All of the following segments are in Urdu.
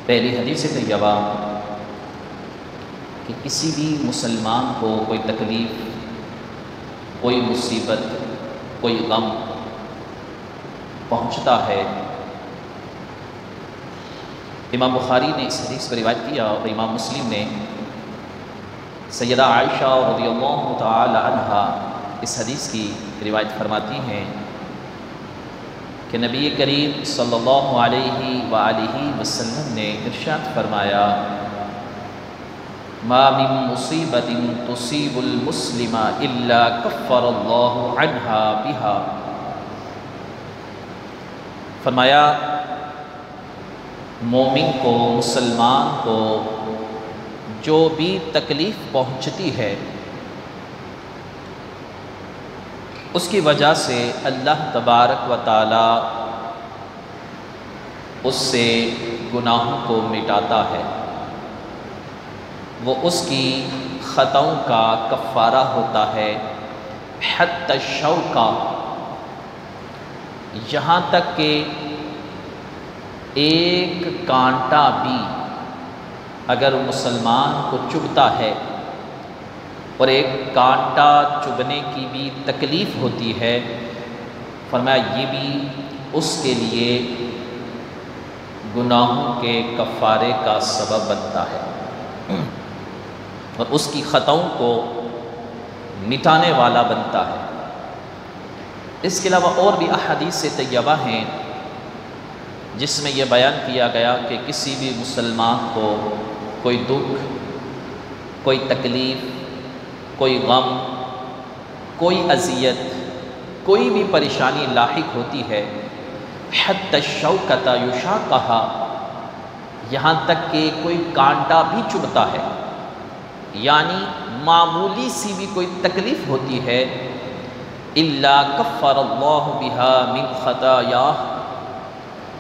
پہلی حدیث طیبہ کہ کسی بھی مسلمان کو کوئی تکلیف، کوئی مصیبت، کوئی غم پہنچتا ہے، امام بخاری نے اس حدیث پر روایت کیا اور امام مسلم نے سیدہ عائشہ رضی اللہ تعالی عنہا اس حدیث کی روایت فرماتی ہیں کہ نبی کریم صلی اللہ علیہ وآلہ وسلم نے ارشاد فرمایا ما من مصیبت تصیب المسلم الا کفر اللہ عنہا بہا، فرمایا مومن کو، مسلمان کو جو بھی تکلیف پہنچتی ہے اس کی وجہ سے اللہ تبارک و تعالی اس سے گناہوں کو مٹاتا ہے، وہ اس کی خطاؤں کا کفارہ ہوتا ہے، حتی الشوکہ، یہاں تک کہ ایک کانٹا بھی اگر مسلمان کو چبھتا ہے اور ایک کانٹا چبھنے کی بھی تکلیف ہوتی ہے، فرمایا یہ بھی اس کے لیے گناہوں کے کفارے کا سبب بنتا ہے اور اس کی خطاؤں کو مٹانے والا بنتا ہے۔ اس کے علاوہ اور بھی احادیث طیبہ ہیں جس میں یہ بیان کیا گیا کہ کسی بھی مسلمان کو کوئی دکھ، کوئی تکلیف، کوئی غم، کوئی اذیت، کوئی بھی پریشانی لاحق ہوتی ہے، حتی الشوکۃ یشاقھا، یہاں تک کہ کوئی کانٹا بھی چبھتا ہے، یعنی معمولی سی بھی کوئی تکلیف ہوتی ہے، الا کفر اللہ بہا من خطایاہ،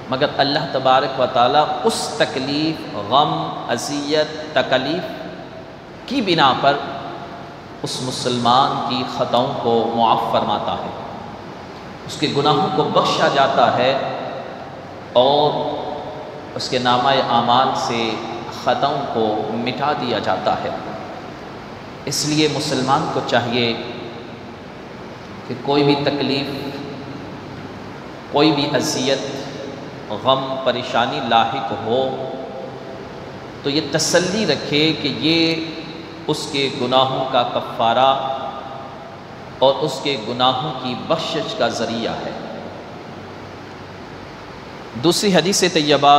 مگر اللہ تبارک و تعالیٰ اس تکلیف، غم، اذیت، تکلیف کی بنا پر اس مسلمان کی خطاؤں کو معاف فرماتا ہے، اس کے گناہوں کو بخشا جاتا ہے اور اس کے نامہ اعمال سے خطاؤں کو مٹا دیا جاتا ہے۔ اس لیے مسلمان کو چاہیے کہ کوئی بھی تکلیف، کوئی بھی اذیت، غم، پریشانی لاحق ہو تو یہ تسلی رکھے کہ یہ اس کے گناہوں کا کفارہ اور اس کے گناہوں کی بخشش کا ذریعہ ہے۔ دوسری حدیث طیبہ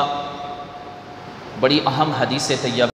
بڑی اہم حدیث طیبہ